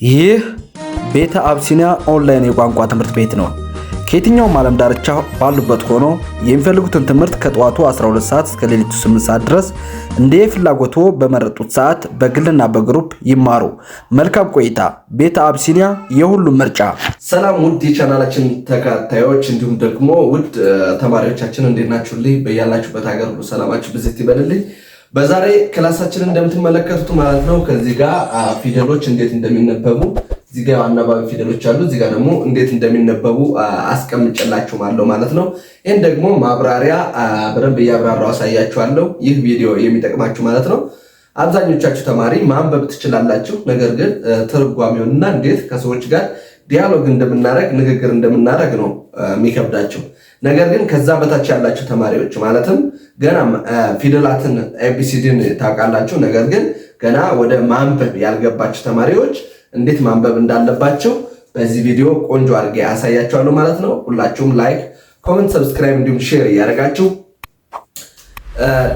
ይህ ቤተ አብሲኒያ ኦንላይን የቋንቋ ትምህርት ቤት ነው። ከየትኛውም ዓለም ዳርቻ ባሉበት ሆኖ የሚፈልጉትን ትምህርት ከጠዋቱ 12 ሰዓት እስከ ሌሊቱ 8 ሰዓት ድረስ እንደ ፍላጎቶ በመረጡት ሰዓት በግልና በግሩፕ ይማሩ። መልካም ቆይታ። ቤተ አብሲኒያ የሁሉም ምርጫ። ሰላም ውድ የቻናላችን ተከታዮች እንዲሁም ደግሞ ውድ ተማሪዎቻችን እንዴት ናችሁልኝ? በያላችሁበት ሀገር ሁሉ ሰላማችሁ ብዝት ይበልልኝ። በዛሬ ክላሳችንን እንደምትመለከቱት ማለት ነው ከዚህ ጋር ፊደሎች እንዴት እንደሚነበቡ እዚህ ጋር አናባቢ ፊደሎች አሉ። እዚህ ጋር ደግሞ እንዴት እንደሚነበቡ አስቀምጬላችሁ ማለት ነው። ይሄን ደግሞ ማብራሪያ በደንብ እያብራራው አሳያችኋለሁ። ይህ ቪዲዮ የሚጠቅማችሁ ማለት ነው። አብዛኞቻችሁ ተማሪ ማንበብ ትችላላችሁ፣ ነገር ግን ትርጓሜውንና እንዴት ከሰዎች ጋር ዲያሎግ እንደምናደርግ ንግግር እንደምናደርግ ነው የሚከብዳቸው። ነገር ግን ከዛ በታች ያላችሁ ተማሪዎች ማለትም ገና ፊደላትን ኤቢሲዲን ታውቃላችሁ፣ ነገር ግን ገና ወደ ማንበብ ያልገባችሁ ተማሪዎች እንዴት ማንበብ እንዳለባቸው በዚህ ቪዲዮ ቆንጆ አድርጌ አሳያችኋለሁ ማለት ነው። ሁላችሁም ላይክ፣ ኮሜንት፣ ሰብስክራይብ እንዲሁም ሼር እያደረጋችሁ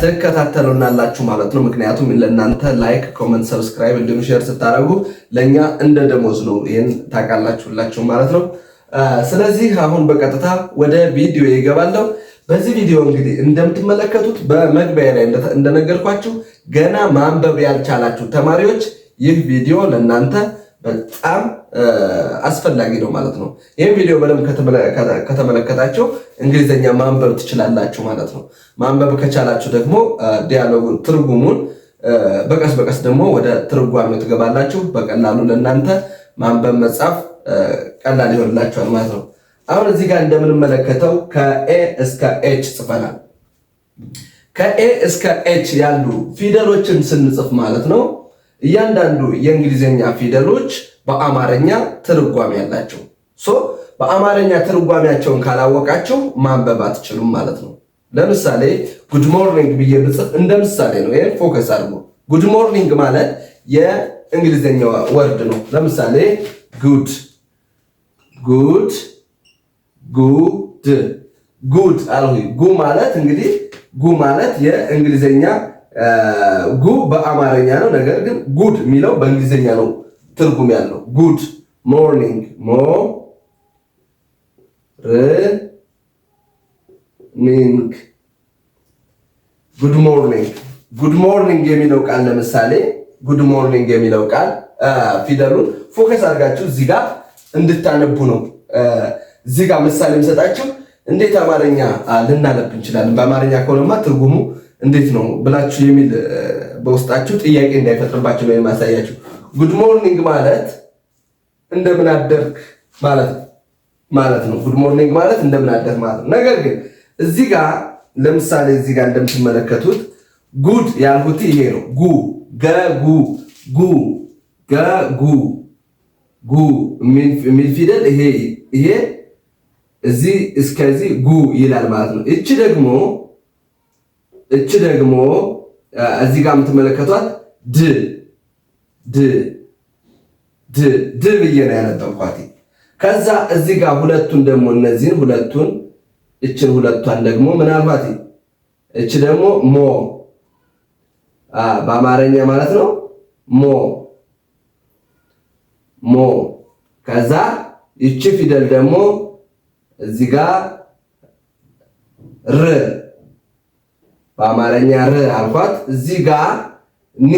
ትከታተሉናላችሁ ማለት ነው። ምክንያቱም ለእናንተ ላይክ፣ ኮሜንት፣ ሰብስክራይብ እንዲሁም ሼር ስታደርጉ ለእኛ እንደ ደሞዝ ነው። ይህን ታውቃላችሁ ማለት ነው። ስለዚህ አሁን በቀጥታ ወደ ቪዲዮ ይገባለሁ። በዚህ ቪዲዮ እንግዲህ እንደምትመለከቱት በመግቢያ ላይ እንደነገርኳችሁ ገና ማንበብ ያልቻላችሁ ተማሪዎች ይህ ቪዲዮ ለእናንተ በጣም አስፈላጊ ነው ማለት ነው። ይህን ቪዲዮ በደንብ ከተመለከታችሁ እንግሊዝኛ ማንበብ ትችላላችሁ ማለት ነው። ማንበብ ከቻላችሁ ደግሞ ዲያሎጉን ትርጉሙን በቀስ በቀስ ደግሞ ወደ ትርጓሜው ትገባላችሁ። በቀላሉ ለእናንተ ማንበብ መጻፍ ቀላል ይሆንላችኋል ማለት ነው። አሁን እዚህ ጋር እንደምንመለከተው ከኤ እስከ ኤች ጽፈናል። ከኤ እስከ ኤች ያሉ ፊደሎችን ስንጽፍ ማለት ነው እያንዳንዱ የእንግሊዝኛ ፊደሎች በአማርኛ ትርጓሜ ያላቸው። በአማርኛ ትርጓሜያቸውን ካላወቃቸው ማንበብ አትችሉም ማለት ነው። ለምሳሌ ጉድ ሞርኒንግ ብዬ ብጽፍ እንደ ምሳሌ ነው። ይሄን ፎከስ አድርጎ ጉድ ሞርኒንግ ማለት የእንግሊዝኛ ወርድ ነው። ለምሳሌ ጉድ ጉድ ጉድ ጉድ አልሁኝ። ጉ ማለት እንግዲህ ጉ ማለት የእንግሊዝኛ ጉ በአማርኛ ነው። ነገር ግን ጉድ የሚለው በእንግሊዝኛ ነው ትርጉም ያለው። ጉድ ሞርኒንግ ሞርኒንግ ጉድ ሞርኒንግ ጉድ ሞርኒንግ የሚለው ቃል ለምሳሌ ጉድ ሞርኒንግ የሚለው ቃል ፊደሉን ፎከስ አድርጋችሁ እዚህ ጋር እንድታነቡ ነው። እዚህ ጋር ምሳሌ የምሰጣችሁ እንዴት አማርኛ ልናነብ እንችላለን፣ በአማርኛ ከሆነማ ትርጉሙ እንዴት ነው ብላችሁ የሚል በውስጣችሁ ጥያቄ እንዳይፈጥርባችሁ ነው የማሳያችሁ። ጉድ ሞርኒንግ ማለት እንደምን አደርክ ማለት ነው። ጉድ ሞርኒንግ ማለት እንደምን አደርክ ማለት ነው። ነገር ግን እዚህ ጋር ለምሳሌ እዚህ ጋር እንደምትመለከቱት ጉድ ያልሁት ይሄ ነው። ጉ ገጉ ጉ ገጉ ጉ የሚል ፊደል ይሄ እዚህ እስከዚህ ጉ ይላል ማለት ነው። እቺ ደግሞ እዚህ ጋር የምትመለከቷት ድ ብዬ ነው ያነበብኳት። ከዛ እዚህ ጋር ሁለቱን ደግሞ እነዚህን እችን ሁለቷን ደግሞ ምናልባት እቺ ደግሞ ሞ በአማርኛ ማለት ነው ሞ ከዛ ይቺ ፊደል ደግሞ እዚህ ጋር ር በአማርኛ ር አልኳት። እዚህ ጋር ኒ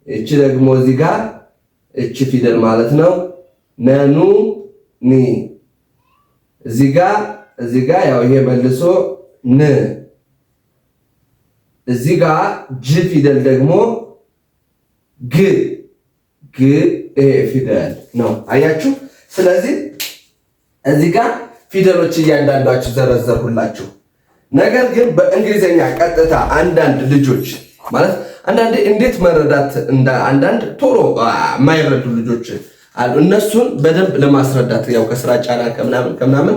እቺ ደግሞ እዚህ ጋር እቺ ፊደል ማለት ነው ነኑ ኒ እዚህ ጋር ያው ይሄ መልሶ ን እዚህ ጋር ጅ ፊደል ደግሞ ግ ፊደል ነው። አያችሁ። ስለዚህ እዚህ ጋር ፊደሎች እያንዳንዳችሁ ዘረዘርሁላችሁ። ነገር ግን በእንግሊዝኛ ቀጥታ አንዳንድ ልጆች ማለት አንዳንዴ እንዴት መረዳት አንዳንድ ቶሎ የማይረዱ ልጆች አሉ። እነሱን በደንብ ለማስረዳት ያው ከስራ ጫና ከምናምን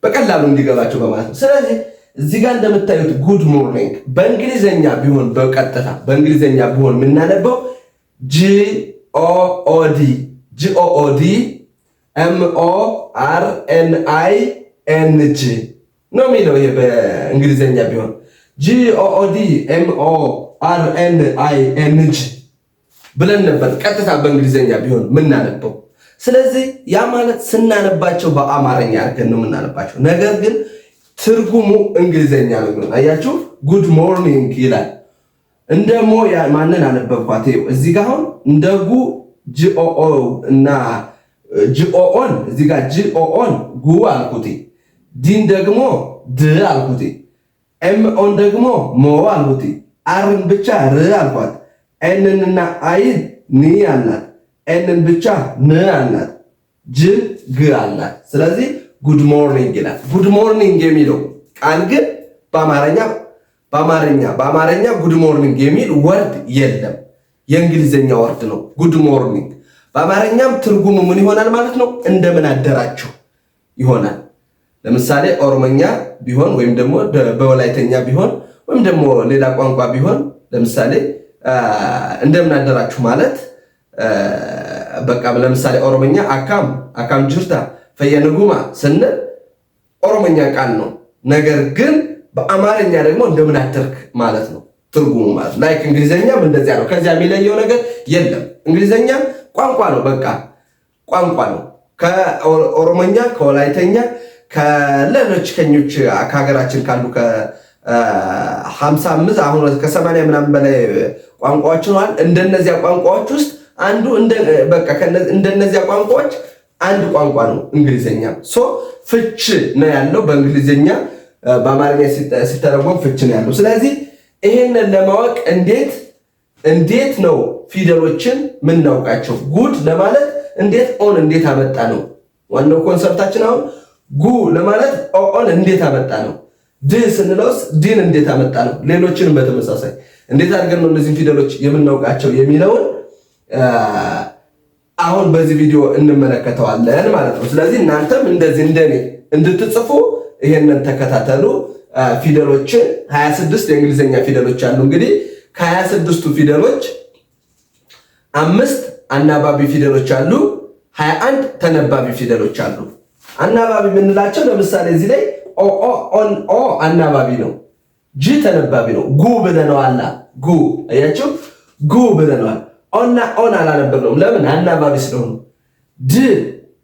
በቀላሉ እንዲገባቸው በማለት ነው። ስለዚህ እዚህ ጋር እንደምታዩት ጉድ ሞርኒንግ በእንግሊዝኛ ቢሆን በቀጥታ በእንግሊዝኛ ቢሆን የምናነበው ጂኦኦዲ MORNING ነው የሚለው። ይሄ በእንግሊዝኛ ቢሆን GOOD MORNING ብለን ነበር ቀጥታ በእንግሊዘኛ ቢሆን ምናነበው። ስለዚህ ያ ማለት ስናነባቸው በአማርኛ አድርገን ነው የምናነባቸው። ነገር ግን ትርጉሙ እንግሊዘኛ ነው የሚሆን። አያችሁ ጉድ ሞርኒንግ ይላል። እንደ ሞ ማንን አነበብኳት? እዚህ ጋር አሁን እንደ ጉ ጂኦኦ እና ጂኦኦን እዚህ ጋር ጂኦኦን ጉ አልኩት፣ ዲን ደግሞ ድ አልኩት፣ ኤምኦን ደግሞ ሞ አልኩት፣ አርን ብቻ ር አልኳት፣ ኤንንና አይን ኒ አልናት፣ ኤንን ብቻ ን አልናት፣ ጅን ግ አልናት። ስለዚህ ጉድ ሞርኒንግ ይላል። ጉድ ሞርኒንግ የሚለው ቃል ግን በአማርኛ ጉድ ሞርኒንግ የሚል ወርድ የለም። የእንግሊዝኛ ወርድ ነው ጉድ ሞርኒንግ። በአማርኛም ትርጉሙ ምን ይሆናል ማለት ነው? እንደምን አደራችሁ ይሆናል። ለምሳሌ ኦሮሞኛ ቢሆን ወይም ደግሞ በወላይተኛ ቢሆን ወይም ደግሞ ሌላ ቋንቋ ቢሆን ለምሳሌ እንደምን አደራችሁ ማለት በቃ ለምሳሌ ኦሮሞኛ አካም ጅርታ ፈየንጉማ ስንል ኦሮሞኛ ቃል ነው። ነገር ግን በአማርኛ ደግሞ እንደምን አደርክ ማለት ነው ትርጉሙ ማለት ነው። ላይክ እንግሊዘኛም እንደዚያ ነው። ከዚያ የሚለየው ነገር የለም። እንግሊዘኛ ቋንቋ ነው፣ በቃ ቋንቋ ነው። ከኦሮሞኛ ከወላይተኛ ከሌሎች ከኞች ከሀገራችን ካሉ ከ55 አሁን ከ80 ምናምን በላይ ቋንቋዎች ነው። እንደነዚያ ቋንቋዎች ውስጥ አንዱ በቃ እንደነዚያ ቋንቋዎች አንድ ቋንቋ ነው እንግሊዘኛ። ሶ ፍች ነው ያለው በእንግሊዘኛ፣ በአማርኛ ሲተረጎም ፍች ነው ያለው። ስለዚህ ይሄንን ለማወቅ እንዴት ነው ፊደሎችን ምናውቃቸው? ጉድ ለማለት እንዴት አመጣ ነው ዋናው ኮንሰፕታችን። አሁን ጉ ለማለት ኦን እንዴት አመጣ ነው። ድ ስንለውስ ዲን እንዴት አመጣ ነው። ሌሎችንም በተመሳሳይ እንዴት አድርገን ነው እነዚህን ፊደሎች የምናውቃቸው የሚለውን አሁን በዚህ ቪዲዮ እንመለከተዋለን ማለት ነው። ስለዚህ እናንተም እንደዚህ እንደኔ እንድትጽፉ ይሄንን ተከታተሉ። ፊደሎችን 26 የእንግሊዘኛ ፊደሎች አሉ። እንግዲህ ከ26ቱ ፊደሎች 5 አናባቢ ፊደሎች አሉ፣ 21 ተነባቢ ፊደሎች አሉ። አናባቢ የምንላቸው ለምሳሌ እዚህ ላይ ኦ አናባቢ ነው፣ ጂ ተነባቢ ነው። ጉ ብለነዋል። ጉ አያችሁ፣ ጉ ብለነዋል። ኦና ኦን አላነበብነውም። ለምን? አናባቢ ስለሆኑ። ድ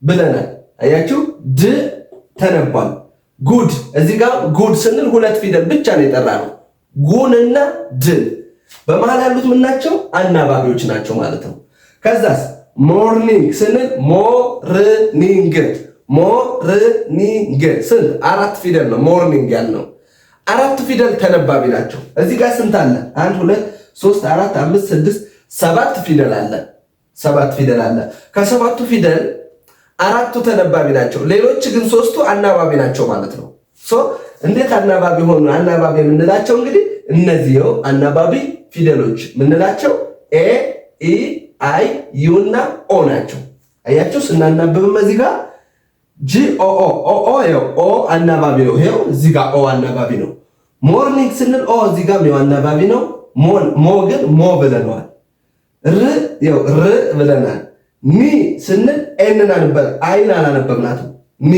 ብለናል። አያችሁ፣ ድ ተነቧል። ጉድ እዚህ ጋር ጉድ ስንል 2 ፊደል ብቻ ነው የጠራነው፣ ጉንና ድን። በመሃል ያሉት ምን ናቸው? አናባቢዎች ናቸው ማለት ነው። ከዛስ ሞርኒንግ ስንል ሞርኒንግ ስንት? 4 ፊደል ነው ሞርኒንግ ያልነው። 4 ፊደል ተነባቢ ናቸው። እዚህ ጋር ስንት አለ? 1 2 3 4 5 6 7 ፊደል አለ። 7 ፊደል አለ። ከ7ቱ ፊደል 4ቱ ተነባቢ ናቸው። ሌሎች ግን 3ቱ አናባቢ ናቸው ማለት ነው። እንዴት አናባቢ ሆኑ? አናባቢ የምንላቸው እንግዲህ እነዚህው አናባቢ ፊደሎች የምንላቸው ኤ ኢ አይ ዩ እና ኦ ናቸው። አያችሁ፣ ስናናብብም እዚህ ጋር ጂ ኦ ኦ አናባቢ ነው። ይሄው እዚህ ጋር ኦ አናባቢ ነው። ሞርኒንግ ስንል ኦ እዚህ ጋር ነው አናባቢ ነው። ሞ ግን ሞ ብለናል። ር ብለናል። ኒ ስንል ኤንን አይን አላነበብናትም። ኒ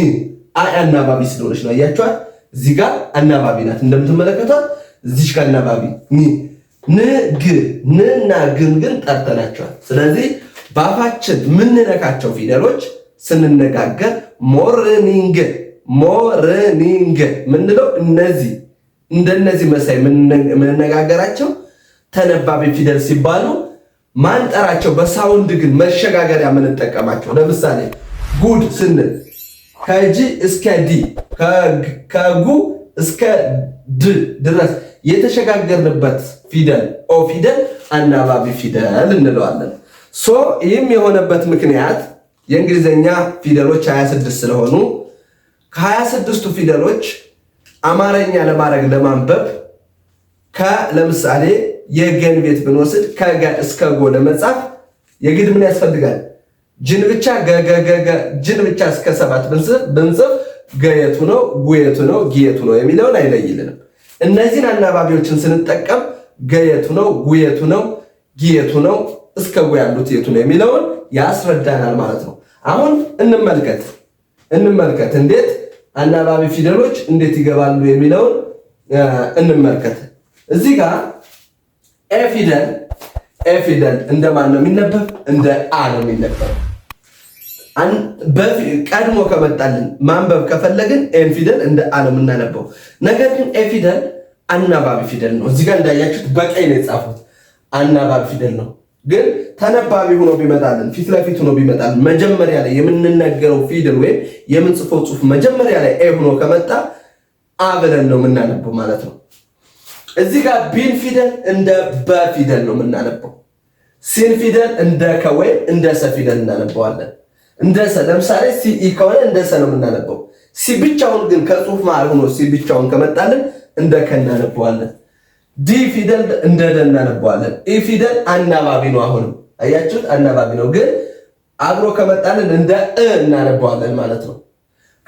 አይ አናባቢ ስለሆነች ነው። አያችኋት፣ እዚህ ጋር አናባቢ ናት እንደምትመለከቷት። እዚች ጋር አናባቢ ኒ ንና ግን ጠርተናቸዋል። ስለዚህ በአፋችን የምንነካቸው ፊደሎች ስንነጋገር ሞርኒንግ ምንለው እንደነዚህ መሳይ የምንነጋገራቸው ተነባቢ ፊደል ሲባሉ ማንጠራቸው በሳውንድ ግን መሸጋገሪያ የምንጠቀማቸው። ለምሳሌ ጉድ ስንል ከጂ እስከ ዲ ከጉ እስከ ድ ድረስ የተሸጋገርንበት ፊደል ኦ ፊደል አናባቢ ፊደል እንለዋለን። ይህም የሆነበት ምክንያት የእንግሊዝኛ ፊደሎች 26 ስለሆኑ ከ26ቱ ፊደሎች አማርኛ ለማንበብ ለምሳሌ የገን ቤት ብንወስድ ከገ እስከ ጎ ለመጻፍ የግድ ምን ያስፈልጋል? ጅን ብቻ ጅን ብቻ እስከ 7 ብንጽፍ ገየቱ ነው ጉየቱ ነው ጊየቱ ነው የሚለውን አይለይልንም። እነዚህን አናባቢዎችን ስንጠቀም ገየቱ ነው ጉየቱ ነው ጊየቱ ነው እስከ ጎ ያሉት የቱ ነው የሚለውን ያስረዳናል ማለት ነው። አሁን እንመልከት እንዴት አናባቢ ፊደሎች እንዴት ይገባሉ የሚለውን እንመልከት። እዚህ ጋር ኤ ፊደል ኤ ፊደል እንደማን ነው የሚነበብ? እንደ አ ነው የሚነበብ። ቀድሞ ከመጣልን ማንበብ ከፈለግን ኤን ፊደል እንደ አ ነው የምናነበው። ነገር ግን ኤ ፊደል አናባቢ ፊደል ነው። እዚህ ጋር እንዳያችሁት በቀይ ነው የጻፉት፣ አናባቢ ፊደል ነው። ግን ተነባቢ ሆኖ ቢመጣልን ፊት ለፊት ሆኖ ቢመጣልን መጀመሪያ ላይ የምንነገረው ፊደል ወይም የምንጽፈው ጽሑፍ መጀመሪያ ላይ ኤ ሆኖ ከመጣ አ ብለን ነው የምናነበው ማለት ነው። እዚህ ጋር ቢን ፊደል እንደ በ ፊደል ነው የምናነበው። ሲን ፊደል እንደ ከ ወይም እንደ ሰ ፊደል እናነበዋለን። እንደ ሰ ለምሳሌ ሲኢ ከሆነ እንደ ሰ ነው የምናነበው። ሲ ብቻውን ግን ከጽሑፍ መሃል ሆኖ ሲ ብቻውን ከመጣልን እንደ ከ እናነበዋለን። ዲ ፊደል እንደ ደ እናነበዋለን። ኢ ፊደል አናባቢ ነው። አሁንም አያችሁት አናባቢ ነው፣ ግን አብሮ ከመጣልን እንደ እ እናነበዋለን ማለት ነው።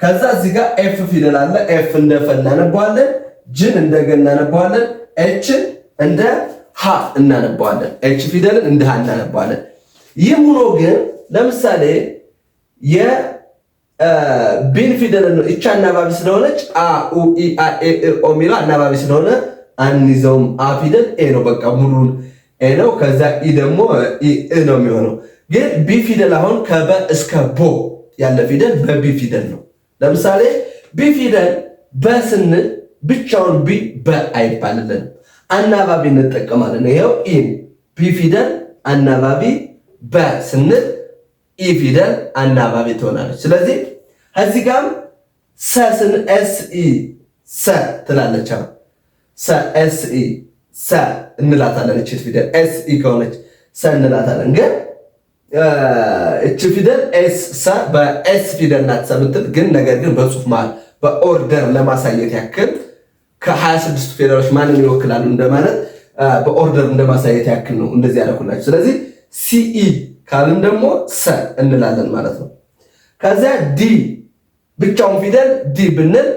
ከዛ እዚህ ጋር ኤፍ ፊደል አለ። ኤፍ እንደ ፈ እናነበዋለን። ጅን እንደ ገ እናነበዋለን። ኤችን እንደ ሃ እናነበዋለን። ኤች ፊደልን እንደ ሃ እናነበዋለን። ይህም ሆኖ ግን ለምሳሌ የቢን ፊደል ነው እቻ አናባቢ ስለሆነች አ ኡ ኢ አ ኤ ኦ የሚለው አናባቢ ስለሆነ አንይዘውም። አ ፊደል ኤ ነው፣ በቃ ሙሉን ኤ ነው። ከዛ ኢ ደግሞ ኢ ነው የሚሆነው። ግን ቢ ፊደል አሁን ከበ እስከ ቦ ያለ ፊደል በቢ ፊደል ነው። ለምሳሌ ቢ ፊደል በስንል ብቻውን ቢ በ አይባልልንም፣ አናባቢ እንጠቀማለን። ይሄው ኢ ቢ ፊደል አናባቢ፣ በ ስንል ኢ ፊደል አናባቢ ትሆናለች። ስለዚህ እዚህ ጋር ሰ ስንል ኤስ ኢ ሰ ትላለች። ሰ ኤስ ኢ ሰ እንላታለን። እቺ ፊደል ኤስ ኢ ከሆነች ሰ እንላታለን። ግን እቺ ፊደል ኤስ ሰ በኤስ ፊደል ናት ሰምትል። ግን ነገር ግን በጽሁፍ መሃል በኦርደር ለማሳየት ያክል ከ26 ፊደሎች ማንን ይወክላሉ እንደማለት በኦርደር እንደማሳየት ያክል ነው እንደዚህ ያደረኩላችሁ። ስለዚህ ሲኢ ካልን ደግሞ ሰ እንላለን ማለት ነው። ከዛ ዲ ብቻውን ፊደል ዲ ብንል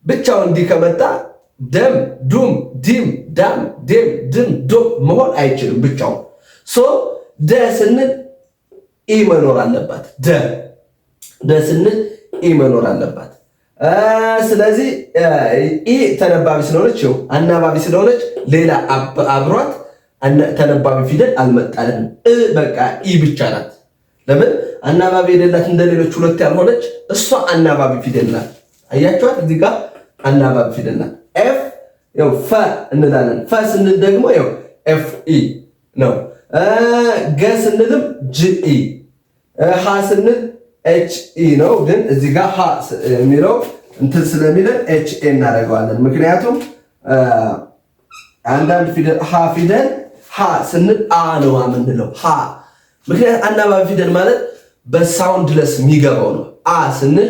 ብቻውን ዲ ከመጣ ደም፣ ዱም፣ ዲም፣ ዳም፣ ዴም፣ ድም፣ ዶም መሆን አይችልም ብቻውን። ሶ ደ ስንል ኢ መኖር አለባት። ደ ስንል ኢ መኖር አለባት። ስለዚህ ኢ ተነባቢ ስለሆነች ይኸው አናባቢ ስለሆነች ሌላ አብሯት ተነባቢ ፊደል አልመጣልንም። በቃ ኢ ብቻ ናት። ለምን አናባቢ የሌላት እንደሌሎች ሁለት ያልሆነች እሷ አናባቢ ፊደል ናት። አያችኋት እዚህ ጋር አናባቢ ፊደል ናት። ኤፍ ያው ፈ እንላለን። ፈ ስንል ደግሞ ያው ኤፍ ኢ ነው። ገ ስንልም ጂ ኢ፣ ሃ ስንል ኤች ኢ ነው። ግን እዚህ ጋር ሃ የሚለው እንትን ስለሚለን ኤች ኤ እናደርገዋለን። ምክንያቱም አንዳንድ ፊደል ሃ ፊደል ሃ ስንል አ ነው የምንለው ሃ። ምክንያቱም አናባቢ ፊደል ማለት በሳውንድ ለስ የሚገባው ነው። አ ስንል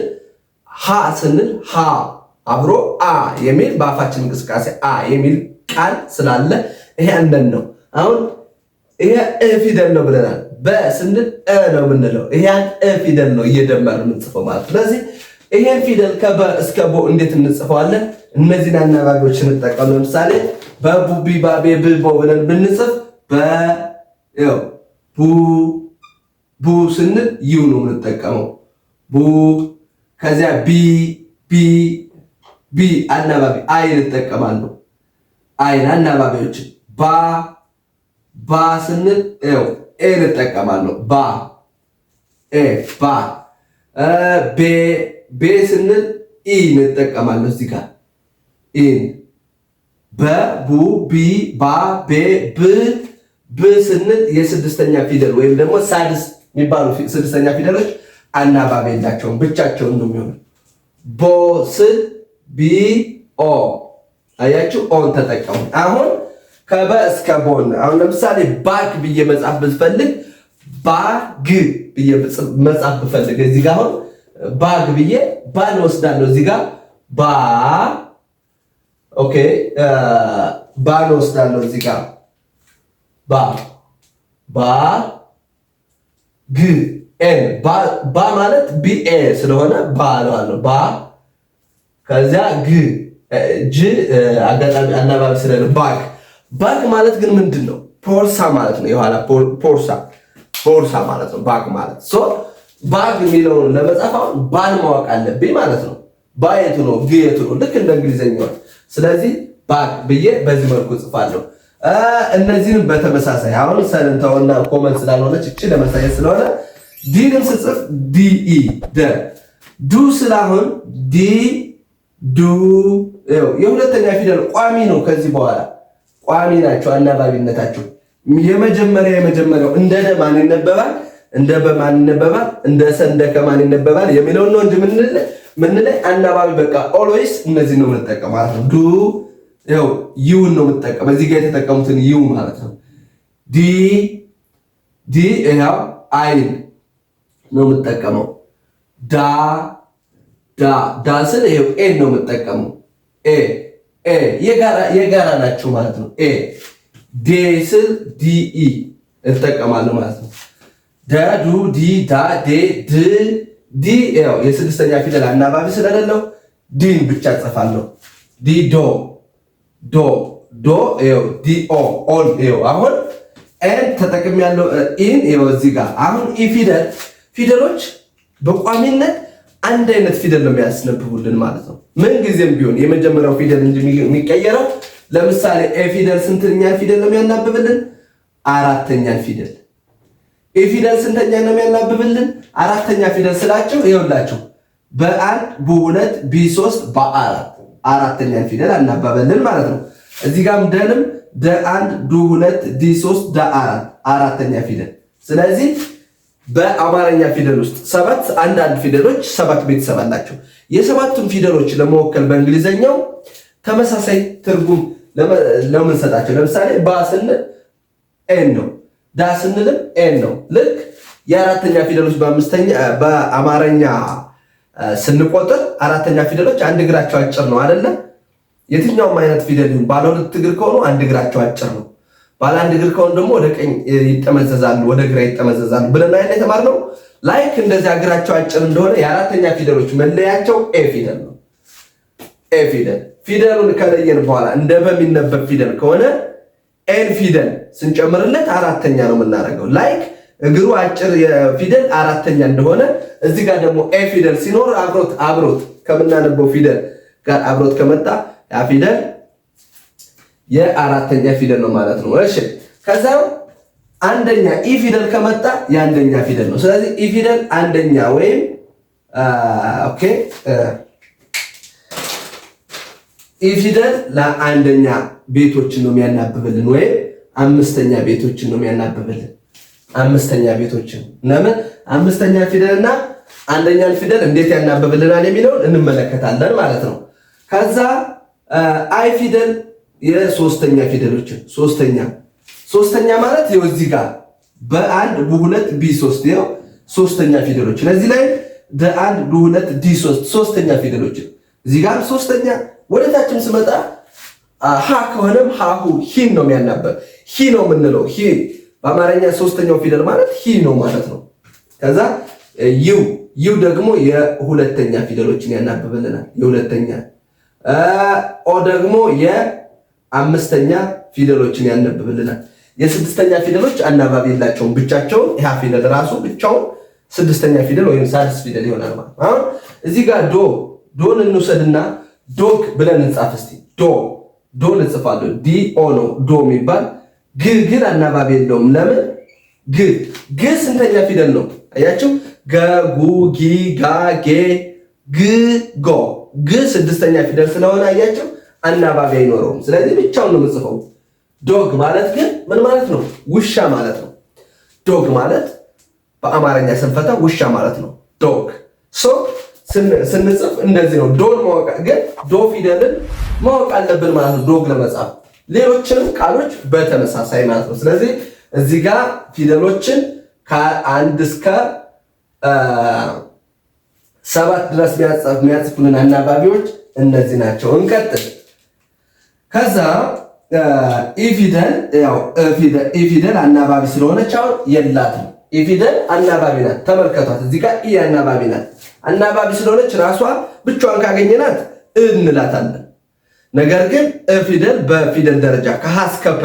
ሃ ስንል ሃ አብሮ አ የሚል በአፋችን እንቅስቃሴ አ የሚል ቃል ስላለ ይሄ አንደን ነው። አሁን ይሄ እ ፊደል ነው ብለናል። በ ስንል እ ነው የምንለው። ይሄ እ ፊደል ነው እየደመርን የምንጽፈው ማለት። ስለዚህ ይሄን ፊደል ከበ እስከ ቦ እንዴት እንጽፈዋለን? እነዚህን አናባቢዎች እንጠቀም። ለምሳሌ በቡ ቢ ባቤ ብ ቦ ብለን ብንጽፍ ቡ ስንል ዩ ነው የምንጠቀመው ቡ። ከዚያ ቢ አናባቢ አይ እንጠቀማለሁ። አይን አናባቢዎችን ባ ስንል ኤ እንጠቀማለሁ። ቤ ስንል ኢ እንጠቀማለሁ። እዚህ ጋር ኢን በቡ ቢ ባ ቤ ብ ስንል የስድስተኛ ፊደል ወይም ደግሞ ሳድስ የሚባሉ ስድስተኛ ፊደሎች አናባቢ የላቸውም፣ ብቻቸውን ነው የሚሆነው። ቦ ስል ቢ ኦ አያችሁ፣ ኦን ተጠቀሙ። አሁን ከበ እስከ ቦን አሁን ለምሳሌ ባግ ብዬ መጻፍ ብፈልግ ባግ ብዬ መጻፍ ብፈልግ እዚህ ጋር አሁን ባግ ብዬ ባን ወስዳለሁ። እዚህ ጋር ኦኬ ባን ወስዳለሁ። እዚህ ጋር ግ ኤን ባ ማለት ቢኤ ስለሆነ ባ ነው። ከዚያ ግ ጅ አጋጣሚ አናባቢ ስለሆነ ባግ ማለት ግን ምንድን ነው? ፖርሳ ማለት ነው። የኋላ ፖርሳ ማለት ነው ባግ ማለት። ሶ ባግ የሚለውን ለመጻፍ አሁን ባን ማወቅ አለብኝ ማለት ነው። ባየቱ ነው ግየቱ ነው ልክ እንደ እንግሊዘኛው። ስለዚህ ባግ ብዬ በዚህ መልኩ ጽፋለሁ። እነዚህን በተመሳሳይ አሁን ሰንተውና ኮመን ስላልሆነች እቺ ለማሳየት ስለሆነ ዲንም ስጽፍ ዲኢ ደ ዱ ስላሁን ዲ ዱ የሁለተኛ ፊደል ቋሚ ነው። ከዚህ በኋላ ቋሚ ናቸው አናባቢነታቸው። የመጀመሪያው እንደ ደ ማን ይነበባል፣ እንደ በማን ይነበባል፣ እንደ ሰ እንደ ከማን ይነበባል የሚለው ነው እንጂ ምን ላይ አናባቢ በቃ ኦልዌይስ እነዚህ ነው የምንጠቀመው ማለት ነው። ዱ ዩን ነው የምንጠቀመው እዚህ ጋር የተጠቀሙትን ዩ ማለት ነው። ዲ አይን ነው የምንጠቀመው። ዳ ስል ኤን ነው የምንጠቀመው። የጋራ ናቸው ማለት ነው። ዴ ስል ዲኢ እጠቀማለሁ ማለት ነው። ዱ ዲ ዳ ዴ ድ ዲ የስድስተኛ ፊደል አናባቢ ስለሌለው ዲን ብቻ ጽፋለሁ። ዲ ዶ ዲ ኦን አሁን ኤን ተጠቅም ያለው ኢን እዚህ ጋር አሁን ኢ ፊደሎች በቋሚነት አንድ አይነት ፊደል ነው የሚያስነብቡልን ማለት ነው። ምን ጊዜም ቢሆን የመጀመሪያው ፊደል እንጂ የሚቀየረው ለምሳሌ ኤ ፊደል ስንተኛን ፊደል ነው የሚያናብብልን? አራተኛን ፊደል። ኤ ፊደል ስንተኛ ነው የሚያናብብልን? አራተኛ ፊደል ስላቸው ይኸውላችሁ በአንድ በሁለት ቢ3 በአራት አራተኛን ፊደል አናባበልን ማለት ነው። እዚህ ጋርም ደንም ደ1 ዱ2 ዲ3 ደ4 አራተኛ ፊደል። ስለዚህ በአማርኛ ፊደል ውስጥ ሰባት አንዳንድ ፊደሎች ሰባት ቤተሰብ አላቸው። የሰባቱን ፊደሎች ለመወከል በእንግሊዘኛው ተመሳሳይ ትርጉም ለምን ሰጣቸው? ለምሳሌ ባ ስንል ኤን ነው፣ ዳ ስንልም ኤን ነው። ልክ የአራተኛ ፊደሎች በአማርኛ ስንቆጥር አራተኛ ፊደሎች አንድ እግራቸው አጭር ነው አይደለ? የትኛውም አይነት ፊደል ይሁን ባለ ሁለት እግር ከሆኑ አንድ እግራቸው አጭር ነው። ባለ አንድ እግር ከሆኑ ደግሞ ወደ ቀኝ ይጠመዘዛሉ፣ ወደ ግራ ይጠመዘዛሉ ብለን አይደል የተማርነው? ላይክ እንደዚያ እግራቸው አጭር እንደሆነ የአራተኛ ፊደሎች መለያቸው ኤ ፊደል ነው። ኤ ፊደል ፊደሉን ከለየን በኋላ እንደ በሚነበብ ፊደል ከሆነ ኤን ፊደል ስንጨምርለት አራተኛ ነው የምናደርገው። ላይክ እግሩ አጭር ፊደል አራተኛ እንደሆነ እዚህ ጋር ደግሞ ኤ ፊደል ሲኖር አብሮት ከምናነበው ፊደል ጋር አብሮት ከመጣ ያ ፊደል የአራተኛ ፊደል ነው ማለት ነው። እሺ ከዛ አንደኛ ኢ ፊደል ከመጣ የአንደኛ ፊደል ነው። ስለዚህ ኢ ፊደል አንደኛ ወይም ኢ ፊደል ለአንደኛ ቤቶችን ነው የሚያናብብልን ወይም አምስተኛ ቤቶችን ነው የሚያናብብልን። አምስተኛ ቤቶችን ለምን አምስተኛ ፊደልና አንደኛን ፊደል እንዴት ያናብብልናል የሚለውን እንመለከታለን ማለት ነው። ከዛ አይ ፊደል የሶስተኛ ፊደሎችን ሶስተኛ ማለት ይኸው እዚህ ጋር በአንድ በሁለት ቢ3 ይኸው ሶስተኛ ፊደሎች ለዚህ ላይ በአንድ በሁለት ዲ3 ሶስተኛ ፊደሎችን እዚህ ጋር ሶስተኛ ወደታችም ስመጣ ሃ ከሆነም ሃሁ ሂን ነው የሚያናበብ ሂ ነው የምንለው ሂ በአማርኛ ሶስተኛው ፊደል ማለት ሂ ነው ማለት ነው። ከዛ ዩ ደግሞ የሁለተኛ ፊደሎችን ያናብብልናል። የሁለተኛ ኦ ደግሞ የአምስተኛ ፊደሎችን ያናብብልናል። የስድስተኛ ፊደሎች አናባቢ የላቸውም ብቻቸውን። ያ ፊደል ራሱ ብቻውን ስድስተኛ ፊደል ወይም ሳድስ ፊደል ይሆናል ማለት ነው። አሁን እዚህ ጋር ዶን እንውሰድና ዶግ ብለን እንጻፍ እስቲ። ዶ እንጽፋለሁ። ዲኦ ነው ዶ የሚባል ግን አናባቢ የለውም። ለምን? ግ ስንተኛ ፊደል ነው? አያችሁ? ገ ጉ ጊ ጋ ጌ ግ ጎ ስድስተኛ ፊደል ስለሆነ አያችሁ አናባቢ አይኖረውም። ስለዚህ ብቻውን ነው የምጽፈው። ዶግ ማለት ግን ምን ማለት ነው? ውሻ ማለት ነው። ዶግ ማለት በአማርኛ ስንፈታ ውሻ ማለት ነው። ዶግ ስንጽፍ እንደዚህ ነው። ዶን ማወቅ ግን ዶ ፊደልን ማወቅ አለብን ማለት ነው ዶግ ለመጻፍ። ሌሎችንም ቃሎች በተመሳሳይ ማለት ነው። ስለዚህ እዚህ ጋር ፊደሎችን ከ1 እስከ 7 ድረስ የሚያጽፉልን አናባቢዎች እነዚህ ናቸው። እንቀጥል። ከዛ ኢፊደል አናባቢ ስለሆነች አሁን የላትም። ኢፊደል አናባቢ ናት። ተመልከቷት፣ እዚህ ጋር ኢ አናባቢ ናት። አናባቢ ስለሆነች ራሷ ብቻዋን ካገኘናት እንላታለን። ነገር ግን ፊደል በፊደል ደረጃ ከሀ እስከ ፐ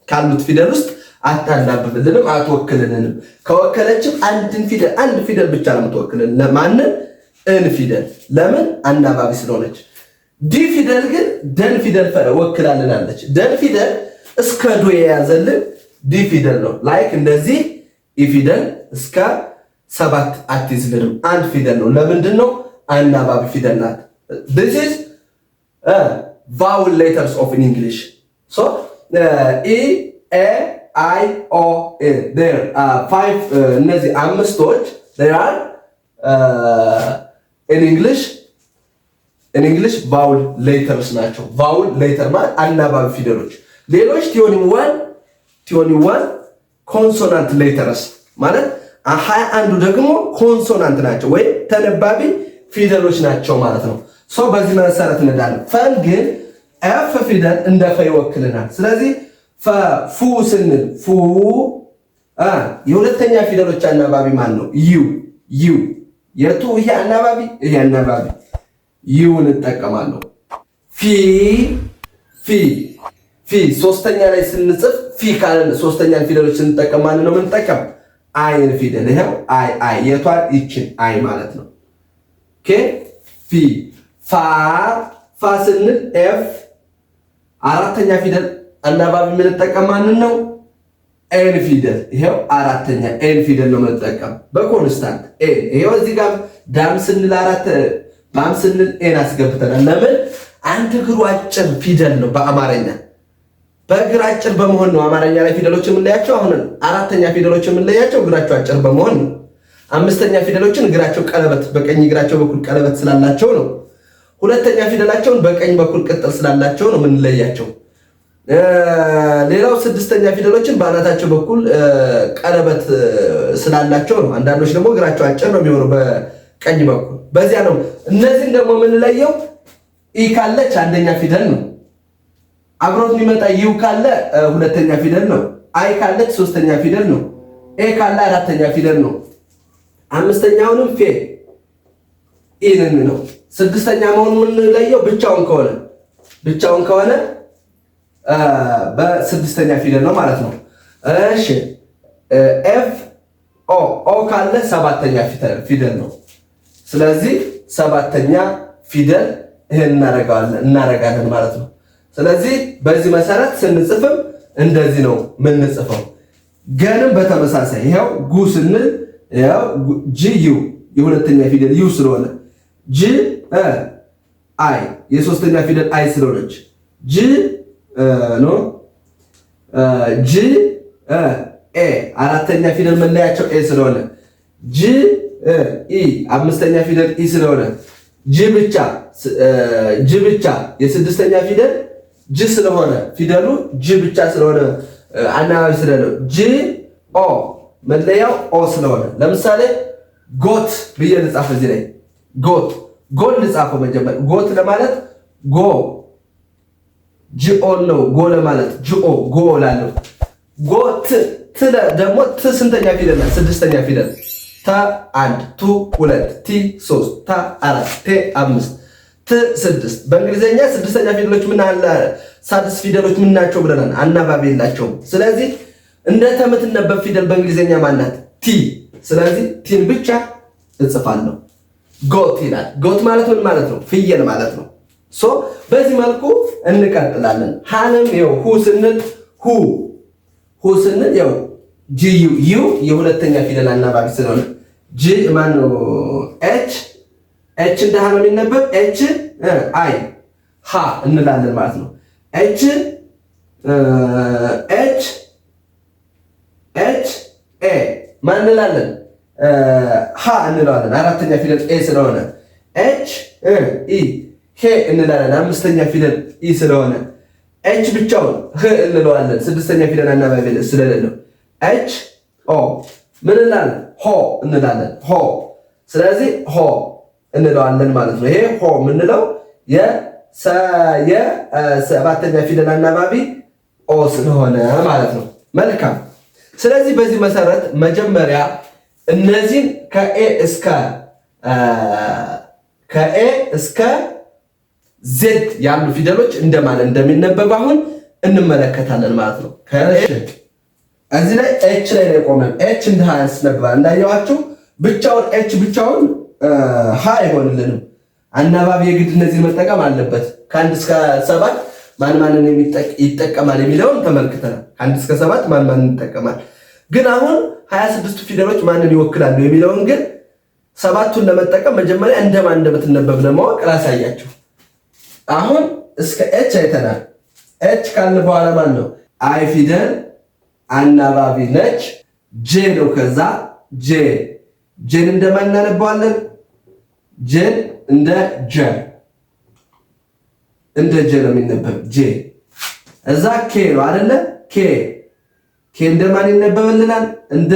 ካሉት ፊደል ውስጥ አታናብብልንም፣ አትወክልልንም። ከወከለችም አንድ ፊደል ብቻ ነው የምትወክልልን። ለማንን? እን ፊደል። ለምን? አናባቢ ስለሆነች። ዲ ፊደል ግን ደን ፊደል ወክላልናለች። ደን ፊደል እስከ ዶ የያዘልን ዲ ፊደል ነው። ላይክ እንደዚህ ኢ ፊደል እስከ 7 አትይዝልንም። አንድ ፊደል ነው። ለምንድን ነው? አናባቢ ፊደል ናት። this is vowel letters of in English. So e a I o a there are 5 እነዚህ አምስቶች there are in English vowel letters ናቸው። vowel letter ማለት አናባቢ ፊደሎች። ሌሎች ቲዮኒ ዋን ኮንሶናንት ሌተርስ ማለት 21 ደግሞ ኮንሶናንት ናቸው ወይም ተነባቢ ፊደሎች ናቸው ማለት ነው። ሶ በዚህ መሰረት እንዳለን ፈን ግን ኤፍ ፊደል እንደ ፈ ይወክልናል። ስለዚህ ፉ ስንል ፉ የሁለተኛ ፊደሎች አናባቢ ማን ነው? ዩ የቱ ይሄ አናባቢ ዩን እንጠቀማለሁ። ፊ ሶስተኛ ላይ ስንጽፍ ፊ ካለን ሶስተኛ ፊደሎች ስንጠቀም ማን ነው የምንጠቀም? አይን ፊደል ይሄው አይ የቷን ይችን አይ ማለት ነው። ኦኬ ፋ ስንል ኤፍ አራተኛ ፊደል አናባቢ የምንጠቀም ማን ነው? ኤን ፊደል ይሄው አራተኛ ኤን ፊደል ነው የምንጠቀም በኮንስታንት ኤን። ይሄው እዚህ ጋር ዳም ስንል ባም ስንል ኤን አስገብተናል። ለምን? አንድ እግሩ አጭር ፊደል ነው በአማርኛ። በእግር አጭር በመሆን ነው አማርኛ ላይ ፊደሎች የምንለያቸው። አሁን አራተኛ ፊደሎች የምንለያቸው እግራቸው አጭር በመሆን ነው። አምስተኛ ፊደሎችን እግራቸው ቀለበት በቀኝ እግራቸው በኩል ቀለበት ስላላቸው ነው። ሁለተኛ ፊደላቸውን በቀኝ በኩል ቅጥል ስላላቸው ነው የምንለያቸው። ሌላው ስድስተኛ ፊደሎችን በአናታቸው በኩል ቀለበት ስላላቸው ነው። አንዳንዶች ደግሞ እግራቸው አጭር ነው የሚሆነው በቀኝ በኩል። በዚያ ነው እነዚህን ደግሞ የምንለየው። ኢ ካለች አንደኛ ፊደል ነው። አብሮት የሚመጣ ዩ ካለ ሁለተኛ ፊደል ነው። አይ ካለች ሶስተኛ ፊደል ነው። ኤ ካለ አራተኛ ፊደል ነው። አምስተኛውንም ፌ ኢንን ነው። ስድስተኛ መሆኑን የምንለየው ብቻውን ከሆነ በስድስተኛ ፊደል ነው ማለት ነው። እሺ ኤፍ ኦ ካለ ሰባተኛ ፊደል ነው። ስለዚህ ሰባተኛ ፊደል ይሄን እናረጋለን ማለት ነው። ስለዚህ በዚህ መሰረት ስንጽፍም እንደዚህ ነው የምንጽፈው። ገንም በተመሳሳይ ይሄው ጉ ስንል ይሄው ጂ ዩ የሁለተኛ ፊደል ዩ ስለሆነ ጂ አይ የሶስተኛ ፊደል አይ ስለሆነች ጂ ኤ አራተኛ ፊደል መለያቸው ኤ ስለሆነ ጂ ኢ አምስተኛ ፊደል ኢ ስለሆነ ጂ ብቻ የስድስተኛ ፊደል ጂ ስለሆነ ፊደሉ ጂ ብቻ ስለሆነ አናባቢ ስለሆነ ጂ ኦ መለያው ኦ ስለሆነ ለምሳሌ ጎት ብዬ ልጻፍ። እዚህ ላይ ጎል ልጻፈው። መጀመሪያ ጎት ለማለት ጎ ጂኦ ነው። ጎ ለማለት ጂኦ ጎ ላለው ጎት ደግሞ ት ስንተኛ ፊደል ናት? ስድስተኛ ፊደል ታ 1 ቱ 2 ቲ 3 ታ 4 ቴ 5 ት 6። በእንግሊዘኛ ስድስተኛ ፊደሎች ምን አለ? ሳድስ ፊደሎች ምን ናቸው ብለናል? አናባቢ የላቸውም። ስለዚህ እንደ ተምትነበብ ፊደል በእንግሊዘኛ ማናት? ቲ። ስለዚህ ቲን ብቻ እጽፋለሁ። ጎት ይላል። ጎት ማለት ምን ማለት ነው? ፍየል ማለት ነው። ሶ በዚህ መልኩ እንቀጥላለን። ሃንም ይኸው ሁ ስንል ይኸው ጂ ዩ የሁለተኛ ፊደል አናባቢ ስለሆነ ጂ ማን ነው? ኤች እንደ ሃ ነው የሚነበብ። ኤች አይ ሃ እንላለን ማለት ነው። ኤች ኤ ማን እንላለን? ሃ እንለዋለን። አራተኛ ፊደል ኤ ስለሆነ ኤች ኢ ሄ እንላለን። አምስተኛ ፊደል ኢ ስለሆነ ኤች ብቻውን ህ እንለዋለን። ስድስተኛ ፊደል አናባቢ ስለሌለው ኤች ኦ ምን እንላለን? ሆ እንላለን። ሆ ስለዚህ ሆ እንለዋለን ማለት ነው። ይሄ ሆ የምንለው የሰባተኛ ፊደል አናባቢ ኦ ስለሆነ ማለት ነው። መልካም። ስለዚህ በዚህ መሰረት መጀመሪያ እነዚህን ከኤ እስከ ዜድ ያሉ ፊደሎች እንደማለት እንደሚነበብ አሁን እንመለከታለን ማለት ነው። እዚህ ላይ ኤች ላይ ነው የቆመን። ኤች እንደ ሃ ያስነብባል። እንዳየዋችሁ ብቻውን ኤች ብቻውን ሃ አይሆንልንም። አናባቢ የግድ እነዚህን መጠቀም አለበት። ከ1 እስከ 7 ማንን ይጠቀማል የሚለውን ተመልክተናል። ከ1 እስከ 7 ማንን ይጠቀማል። ግን አሁን 26ቱ ፊደሎች ማንን ይወክላሉ የሚለውን ግን 7ቱን ለመጠቀም መጀመሪያ እንደማን እንደምትነበብ ለማወቅ ላሳያችሁ። አሁን እስከ ኤች አይተናል። ኤች ካልን በኋላ ማን ነው? አይ ፊደል አናባቢ ነች። ጄ ነው። ከዛ ጄን እንደማን እናነባዋለን? ጄን እንደ ጀ ነው የሚነበብ ጄ። እዛ ኬ ነው አይደለ? ኬ እንደማን ይነበብልናል? እንደ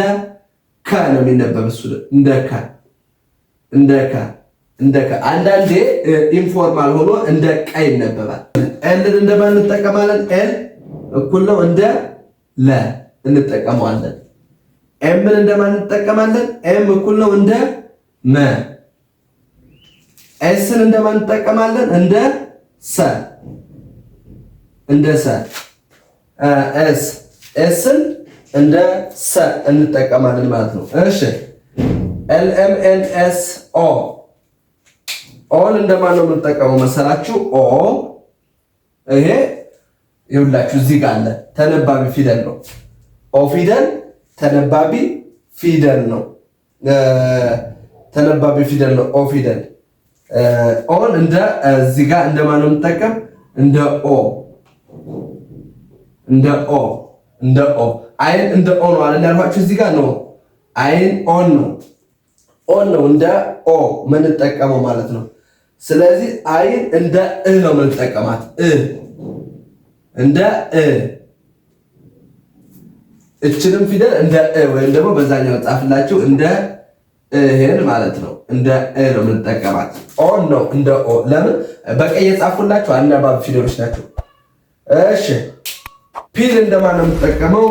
ከ ነው የሚነበብ እሱ እንደ ከ አንዳንዴ ኢንፎርማል ሆኖ እንደ ቀ ይነበባል። ኤልን እንደማን እንጠቀማለን? ኤል እኩል ነው እንደ ለ እንጠቀመዋለን። ኤምን እንደማን እንጠቀማለን? ኤም እኩል ነው እንደ መ። ኤስን እንደማን እንጠቀማለን? እንደ ሰ ኤስን እንደ ሰ እንጠቀማለን ማለት ነው። እሺ ኤልኤምኤንኤስ ኦን እንደማን ነው የምንጠቀመው መሰላችሁ? ይሄ ይኸውላችሁ እዚህ ጋር አለ። ተነባቢ ፊደል ነው። ኦ ፊደል ተነባቢ ፊደል ነው። ኦ ፊደል ኦን እንደ እዚህ ጋር እንደማን ነው የምንጠቀም? እንደ ኦ አይን እንደ ኦ ነው አይደል ያልኳችሁ? እዚህ ጋር ነው አይን ኦን ነው እንደ ኦ የምንጠቀመው ማለት ነው። ስለዚህ አይን እንደ ነው የምንጠቀማት እንደ እችንም ፊደል እንደ ወይም ደግሞ በዛኛው ጻፍላችሁ እንደ ይሄን ማለት ነው። እንደ ነው የምንጠቀማት። ኦን ነው እንደ ኦ። ለምን በቀይ የጻፉላችሁ አናባቢ ፊደሎች ናቸው። እሺ ፒን እንደማን ነው የምንጠቀመው?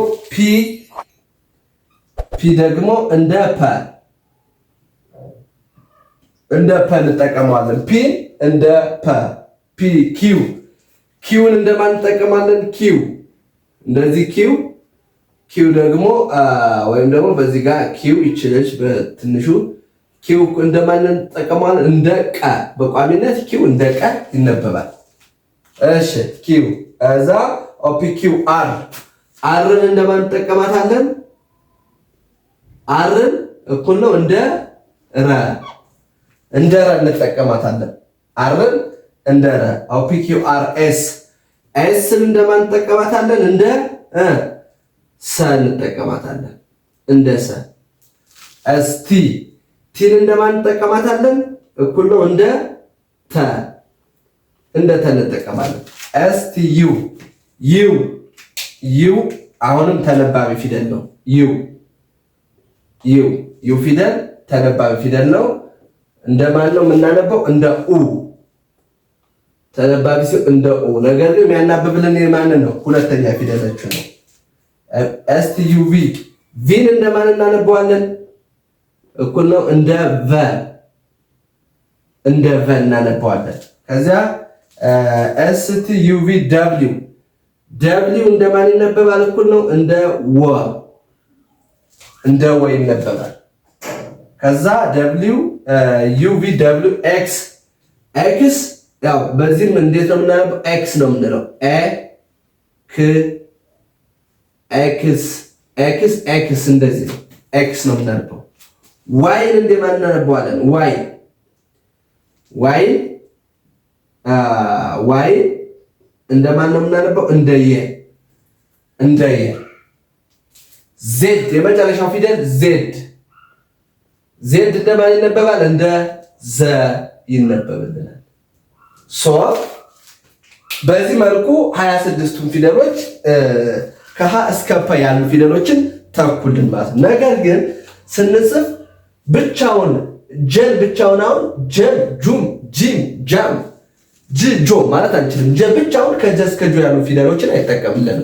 ፒ ደግሞ እንደ ፐ እንጠቀመዋለን። ፒን እንደ ፐ ኪውን እንደማን እንጠቀማለን? እንደዚህ ኪው ደግሞ ወይም ደግሞ በዚህ ጋር ኪው ይችላል በትንሹ ኪው እንደማን እንጠቀማለን? እንደ ቀ በቋሚነት ኪው እንደ ቀ ይነበባል። እሺ ኪው እዛ ኦፒኪው አርን እንደማን እንጠቀማታለን? አርን እኩል ነው እንደ ረ እንጠቀማታለን። አርን እንደ ረ ኦፒኪው አር ኤስን እንደማን እንጠቀማታለን? እንደ ሰ እንጠቀማታለን። እንደ ሰ ቲን እንደማን እንጠቀማታለን? እኩል ነው እንደ ተ እንጠቀማለን። ዩ አሁንም ተነባቢ ፊደል ነው። ዩ ፊደል ተነባቢ ፊደል ነው። እንደማን ነው የምናነበው? እንደ ኡ ተነባቢ ሲሆን እንደ ኡ። ነገር ግን የሚያናብብልን የማንን ነው? ሁለተኛ ፊደላችን ነው። ቪን እንደማን እናነበዋለን? እኩል ነው እንደ ቨ እናነበዋለን። ከዚያ ደብሊው እንደማን ይነበባል? እኩል ነው እንደ ወ ይነበባል። ከዛ ኤክስ ያው በዚህም እንዴት ነው የምናነበው? ኤክስ ነው የምንለው። ኤክስ እንደዚህ ነው። ኤክስ ነው የምናነበው። ዋይን እንደማን እናነበዋለን? ዋይ እንደማን ነው የምናነበው? እንደየ ዜድ የመጨረሻው ፊደል ዜድ እንደማን ይነበባል? እንደ ዘ ይነበብልናል። በዚህ መልኩ 26ቱን ፊደሎች ከሀ እስከ ፐ ያሉ ፊደሎችን ተኩልን ማለት ነው። ነገር ግን ስንጽፍ ብቻውን አሁን ጀም፣ ጁም፣ ጂም፣ ጃም፣ ጆ ማለት አንችልም። ብቻውን ከጀ እስከ ጆ ያሉ ፊደሎችን አይጠቀምልንም።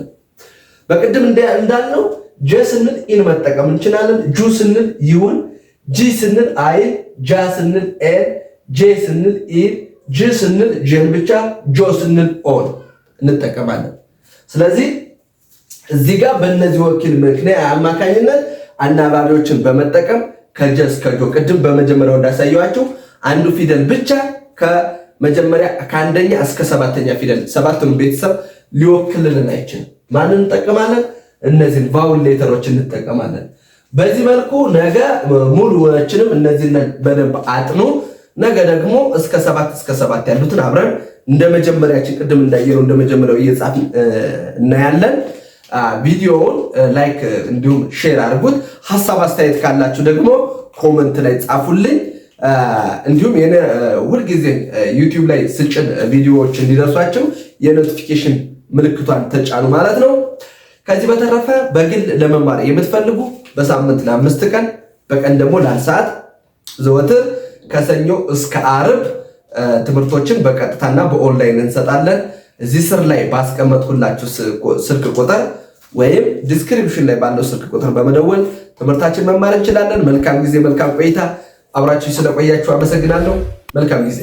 በቅድም እንዳልነው ጀ ስንል ኢን መጠቀም እንችላለን። ጁ ስንል ይውን፣ ጂ ስንል አይ፣ ጃ ስንል ኤል፣ ጄ ስንል ኢን፣ ጅ ስንል ጀን ብቻ፣ ጆ ስንል ኦን እንጠቀማለን። ስለዚህ እዚህ ጋር በእነዚህ ወኪል ምክንያት አማካኝነት አናባቢዎችን በመጠቀም ከጀ እስከ ጆ ቅድም በመጀመሪያው እንዳሳየዋችሁ አንዱ ፊደል ብቻ መጀመሪያ ከአንደኛ እስከ 7ኛ ፊደል 7ቱን ቤተሰብ ሊወክልልን አይችልም። ማንን እንጠቀማለን? እነዚህን ቫውል ሌተሮች እንጠቀማለን። በዚህ መልኩ ነገ ሙሉዎችንም እነዚህን በደንብ አጥኑ። ነገ ደግሞ እስከ 7 ያሉትን አብረን እንደመጀመሪያችን ቅድም እንዳየነው እንደመጀመሪያው እየጻፍን እናያለን። ቪዲዮውን ላይክ እንዲሁም ሼር አድርጉት። ሐሳብ አስተያየት ካላችሁ ደግሞ ኮመንት ላይ ጻፉልኝ። እንዲሁም ሁልጊዜ ዩቲዩብ ላይ ስጭን ቪዲዮዎች እንዲደርሷችሁ የኖቲፊኬሽን ምልክቷን ተጫኑ ማለት ነው። ከዚህ በተረፈ በግል ለመማር የምትፈልጉ በሳምንት ለ5 ቀን በቀን ደግሞ ለ1 ሰዓት ዘወትር ከሰኞ እስከ ዓርብ ትምህርቶችን በቀጥታና በኦንላይን እንሰጣለን። እዚህ ስር ላይ ባስቀመጥኩላችሁ ስልክ ቁጥር ወይም ዲስክሪፕሽን ላይ ባለው ስልክ ቁጥር በመደወል ትምህርታችን መማር እንችላለን። መልካም ጊዜ፣ መልካም ቆይታ። አብራችሁ ስለቆያችሁ አመሰግናለሁ። መልካም ጊዜ